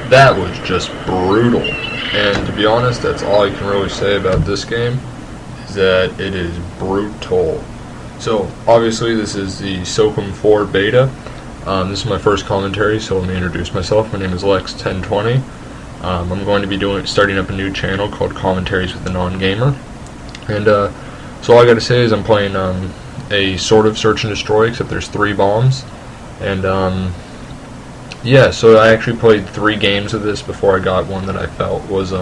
That was just brutal. And to be honest, that's all I can really say about this game, is that it is brutal. So, obviously, this is the SOCOM 4 beta. This is my first commentary, so let me introduce myself. My name is Lex1020. I'm going to be starting up a new channel called Commentaries with the Non-Gamer. And so all I gotta say is I'm playing a sort of search and destroy, except there's 3 bombs. And yeah, so I actually played 3 games of this before I got one that I felt was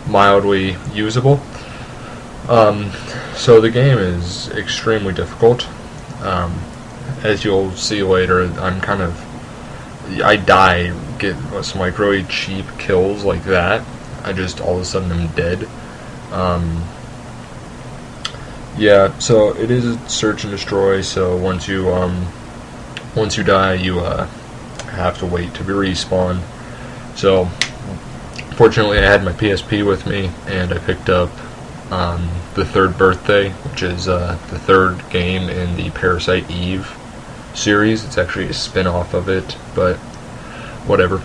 mildly usable. So the game is extremely difficult. As you'll see later, I die, get some like really cheap kills like that. I just all of a sudden I'm dead. Yeah, so it is a search and destroy. So once you die, you have to wait to be respawned. So fortunately, I had my PSP with me, and I picked up the Third Birthday, which is the 3rd game in the Parasite Eve series. It's actually a spin-off of it, but whatever.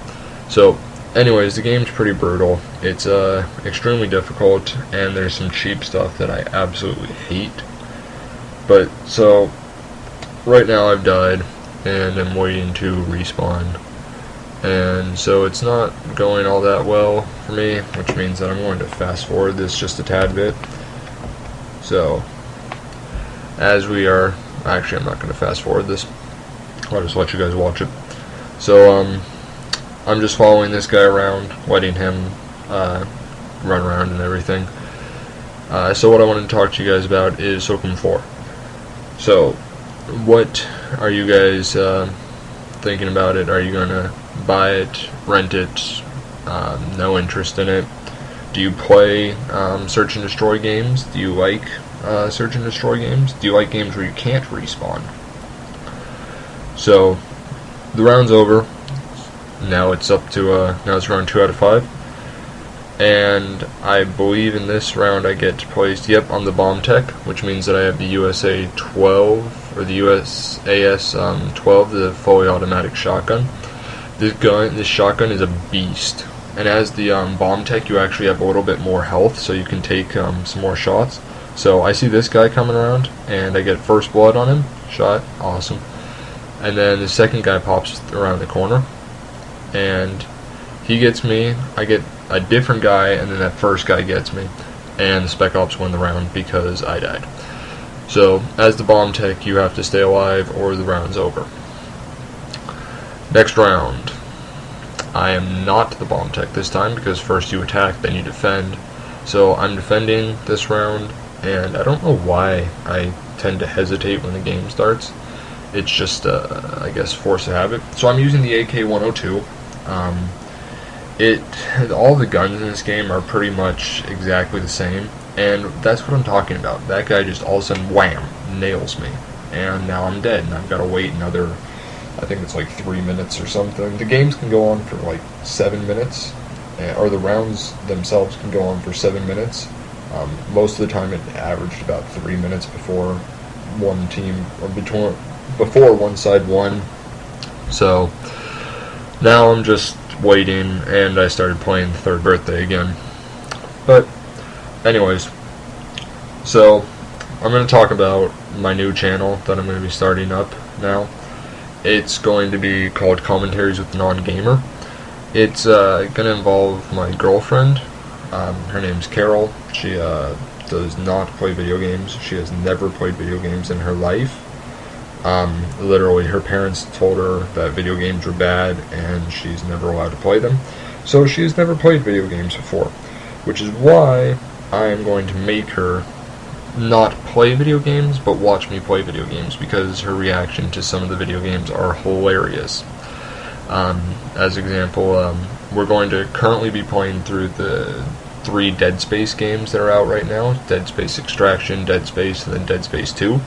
So anyways, the game's pretty brutal. It's extremely difficult, and there's some cheap stuff that I absolutely hate. But so right now I've died, and I'm waiting to respawn, and so it's not going all that well for me, which means that I'm going to fast forward this just a tad bit. So as we are, actually I'm not going to fast forward this, I'll just let you guys watch it. So I'm just following this guy around, letting him run around and everything. So what I wanted to talk to you guys about is SOCOM 4. So what are you guys thinking about it? Are you gonna buy it, rent it, no interest in it? Do you play search and destroy games? Do you like search and destroy games? Do you like games where you can't respawn? So the round's over. Now it's up to now it's round 2 out of 5, and I believe in this round I get placed on the bomb tech, which means that I have the USA 12 or the USAS 12, the fully automatic shotgun. This shotgun is a beast, and as the bomb tech, you actually have a little bit more health, so you can take some more shots. So I see this guy coming around, and I get first blood on him. Shot, awesome. And then the second guy pops around the corner, and he gets me. I get a different guy, and then that first guy gets me, and the Spec Ops win the round because I died. So as the bomb tech, you have to stay alive or the round's over. Next round, I am not the bomb tech this time, because first you attack, then you defend. So I'm defending this round, and I don't know why I tend to hesitate when the game starts. It's just, I guess, force of habit. So I'm using the AK-102. All the guns in this game are pretty much exactly the same, and that's what I'm talking about. That guy just all of a sudden, wham, nails me, and now I'm dead, and I've got to wait another, I think it's like 3 minutes or something. The games can go on for like 7 minutes, or the rounds themselves can go on for 7 minutes. Most of the time it averaged about 3 minutes before one team, or before one side won. So now I'm just waiting, and I started playing the Third Birthday again. But anyways, so I'm going to talk about my new channel that I'm going to be starting up now. It's going to be called Commentaries with the Non-Gamer. It's going to involve my girlfriend. Her name's Carol. She does not play video games. She has never played video games in her life. Literally, her parents told her that video games were bad, and she's never allowed to play them. So she's never played video games before, which is why I am going to make her not play video games, but watch me play video games, because her reaction to some of the video games are hilarious. As example, we're going to currently be playing through the 3 Dead Space games that are out right now: Dead Space Extraction, Dead Space, and then Dead Space 2.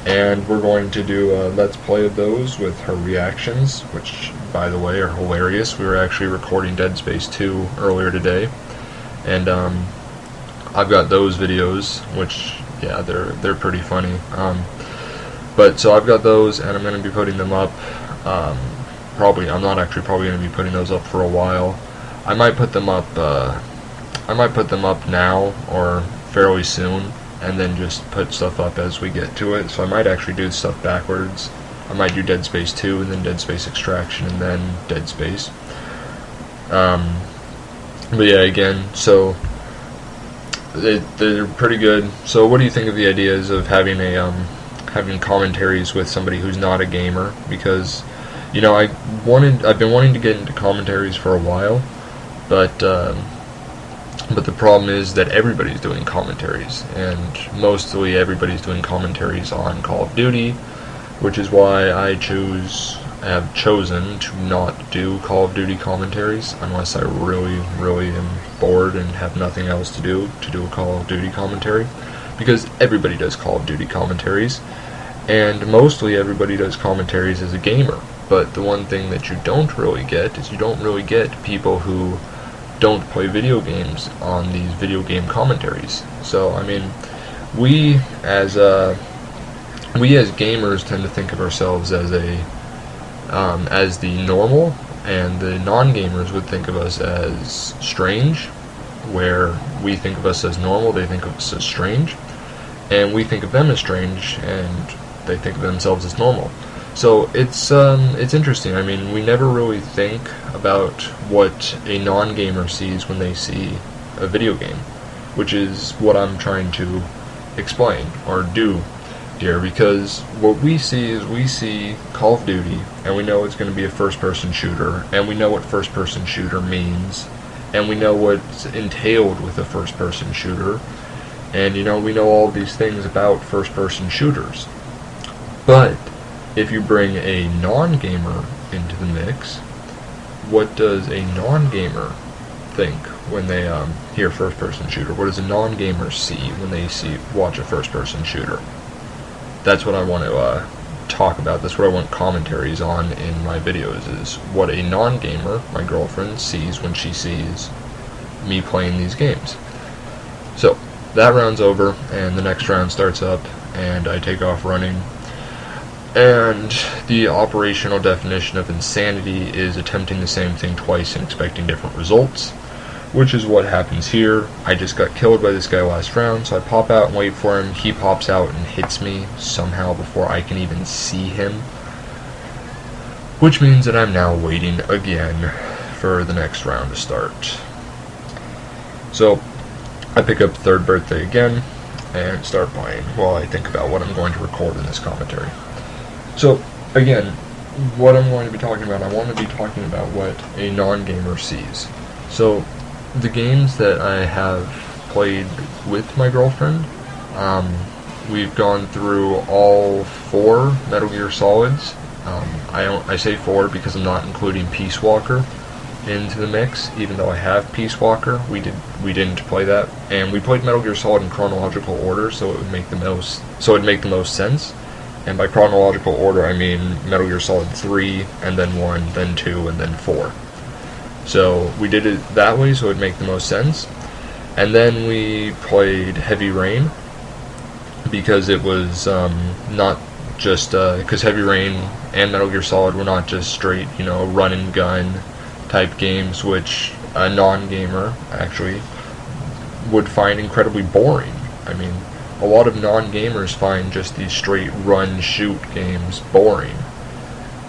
And we're going to do a Let's Play of those with her reactions, which, by the way, are hilarious. We were actually recording Dead Space 2 earlier today, and I've got those videos, which, yeah, they're pretty funny. But so I've got those, and I'm going to be putting them up I'm not actually probably going to be putting those up for a while. I might put them up now or fairly soon, and then just put stuff up as we get to it. So I might actually do stuff backwards. I might do Dead Space 2 and then Dead Space Extraction and then Dead Space. But yeah, again, so they're pretty good. So what do you think of the ideas of having having commentaries with somebody who's not a gamer? Because I've been wanting to get into commentaries for a while, but the problem is that everybody's doing commentaries, and mostly everybody's doing commentaries on Call of Duty, which is why I have chosen to not do Call of Duty commentaries unless I really, really am bored and have nothing else to do a Call of Duty commentary, because everybody does Call of Duty commentaries, and mostly everybody does commentaries as a gamer. But the one thing that you don't really get is you don't really get people who don't play video games on these video game commentaries. So I mean, we as gamers tend to think of ourselves as the normal, and the non-gamers would think of us as strange. Where we think of us as normal, they think of us as strange, and we think of them as strange, and they think of themselves as normal. So it's interesting. I mean, we never really think about what a non-gamer sees when they see a video game, which is what I'm trying to explain or do here, because what we see is we see Call of Duty, and we know it's going to be a first-person shooter, and we know what first-person shooter means, and we know what's entailed with a first-person shooter, and we know all these things about first-person shooters. But if you bring a non-gamer into the mix, what does a non-gamer think when they hear first-person shooter? What does a non-gamer see when they watch a first-person shooter? That's what I want to talk about. That's what I want commentaries on in my videos, is what a non-gamer, my girlfriend, sees when she sees me playing these games. So that round's over, and the next round starts up, and I take off running. And the operational definition of insanity is attempting the same thing twice and expecting different results, which is what happens here. I just got killed by this guy last round, so I pop out and wait for him. He pops out and hits me somehow before I can even see him, which means that I'm now waiting again for the next round to start. So I pick up Third Birthday again and start playing while I think about what I'm going to record in this commentary. So, again, what I'm going to be talking about, I want to be talking about what a non-gamer sees. So, the games that I have played with my girlfriend, we've gone through all 4 Metal Gear Solids. I say 4 because I'm not including Peace Walker into the mix, even though I have Peace Walker. We didn't play that, and we played Metal Gear Solid in chronological order, so it would make the most sense. And by chronological order, I mean Metal Gear Solid 3, and then 1, then 2, and then 4. So we did it that way, so it would make the most sense. And then we played Heavy Rain, because it was not just... because Heavy Rain and Metal Gear Solid were not just straight, run and gun type games, which a non-gamer, actually, would find incredibly boring. I mean, a lot of non-gamers find just these straight run-shoot games boring,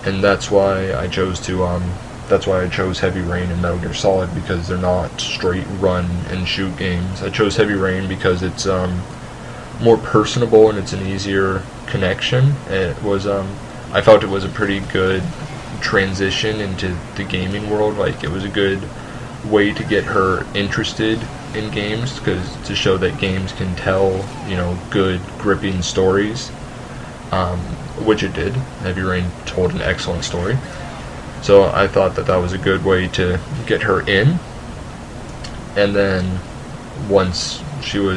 and that's why I chose Heavy Rain and Metal Gear Solid, because they're not straight run-and-shoot games. I chose Heavy Rain because it's more personable and it's an easier connection. It was I felt it was a pretty good transition into the gaming world. Like, it was a good way to get her interested in games, because to show that games can tell, good, gripping stories, which it did. Heavy Rain told an excellent story. So I thought that was a good way to get her in. And then once she no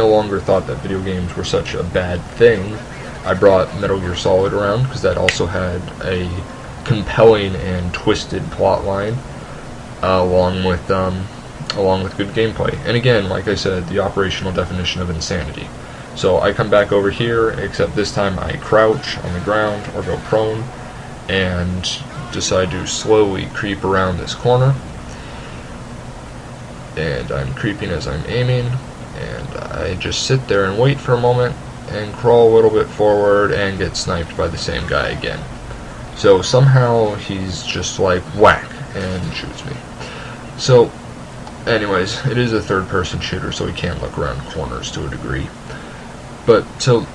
longer thought that video games were such a bad thing, I brought Metal Gear Solid around, because that also had a compelling and twisted plot line, along with good gameplay. And again, like I said, the operational definition of insanity. So I come back over here, except this time I crouch on the ground or go prone, and decide to slowly creep around this corner. And I'm creeping as I'm aiming, and I just sit there and wait for a moment and crawl a little bit forward and get sniped by the same guy again. So somehow he's just like whack and shoots me. So anyways, it is a third-person shooter, so we can't look around corners to a degree. But so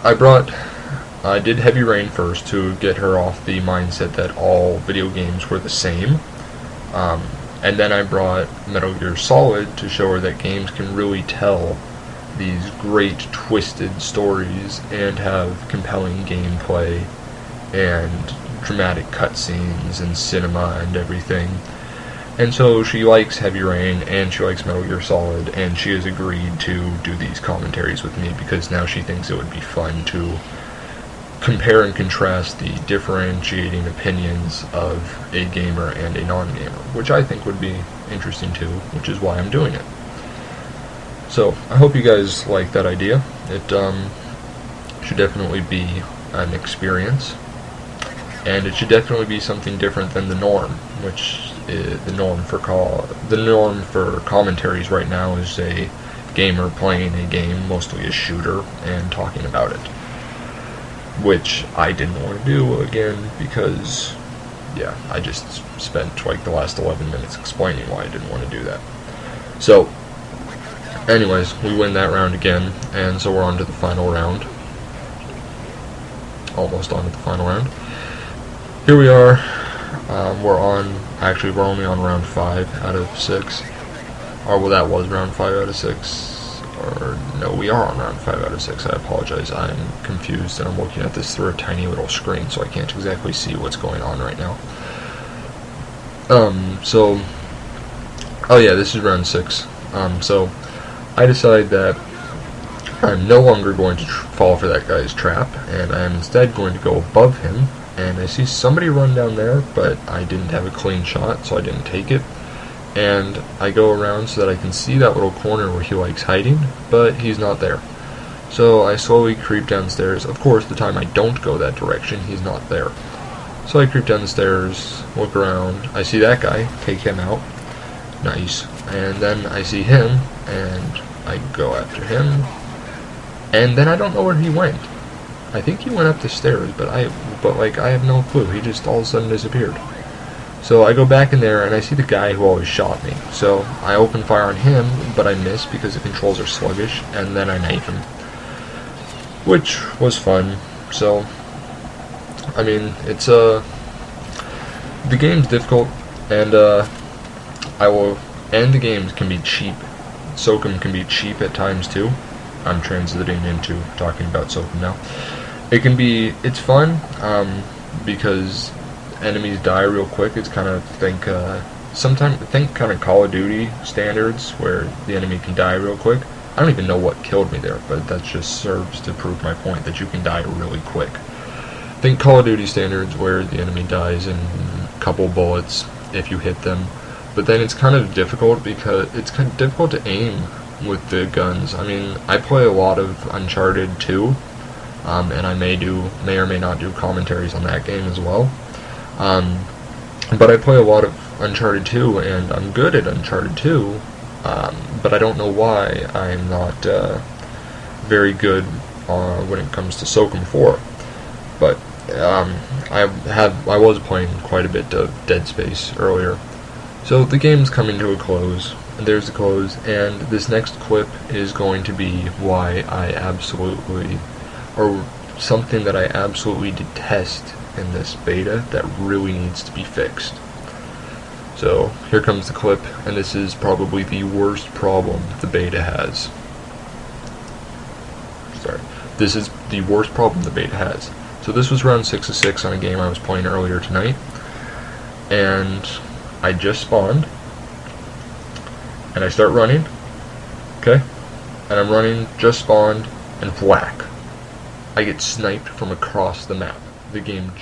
I did Heavy Rain first to get her off the mindset that all video games were the same. And then I brought Metal Gear Solid to show her that games can really tell these great twisted stories and have compelling gameplay and dramatic cutscenes and cinema and everything. And so she likes Heavy Rain and she likes Metal Gear Solid, and she has agreed to do these commentaries with me because now she thinks it would be fun to compare and contrast the differentiating opinions of a gamer and a non-gamer, which I think would be interesting too, which is why I'm doing it. So I hope you guys like that idea. It should definitely be an experience, and it should definitely be something different than the norm, which is the norm for commentaries right now is a gamer playing a game, mostly a shooter, and talking about it, which I didn't want to do again because, yeah, I just spent like the last 11 minutes explaining why I didn't want to do that. So, anyways, we win that round again, and so we're on to the final round. Almost on to the final round. Here we are. We're only on round 5 out of 6. Or, well, that was round 5 out of 6. Or, no, we are on round 5 out of 6. I apologize. I'm confused, and I'm looking at this through a tiny little screen, so I can't exactly see what's going on right now. Oh yeah, this is round 6. So, I decide that I'm no longer going to fall for that guy's trap, and I'm instead going to go above him, and I see somebody run down there, but I didn't have a clean shot, so I didn't take it. And I go around so that I can see that little corner where he likes hiding, but he's not there. So I slowly creep downstairs. Of course, the time I don't go that direction, he's not there. So I creep down the stairs, look around, I see that guy, take him out. Nice. And then I see him, and I go after him, and then I don't know where he went. I think he went up the stairs, but I have no clue. He just all of a sudden disappeared. So I go back in there, and I see the guy who always shot me. So I open fire on him, but I miss because the controls are sluggish, and then I knife him, which was fun. So, I mean, it's the game's difficult, and the games can be cheap. SOCOM can be cheap at times too. I'm transiting into talking about SOCOM now. It's fun, because enemies die real quick. It's kind of think kind of Call of Duty standards where the enemy can die real quick. I don't even know what killed me there, but that just serves to prove my point that you can die really quick. Think Call of Duty standards where the enemy dies in a couple bullets if you hit them. But then it's kind of difficult because it's kind of difficult to aim with the guns. I mean, I play a lot of Uncharted 2, and I may or may not do commentaries on that game as well. But I play a lot of Uncharted 2, and I'm good at Uncharted 2, but I don't know why I'm not very good when it comes to SOCOM 4. But I was playing quite a bit of Dead Space earlier. So the game's coming to a close, and there's the close, and this next clip is going to be why something that I absolutely detest in this beta that really needs to be fixed. So here comes the clip, and this is probably the worst problem the beta has. This is the worst problem the beta has. So this was round 6 of 6 on a game I was playing earlier tonight, and I just spawned, and I start running, okay, and I'm running, just spawned, and whack, I get sniped from across the map. The game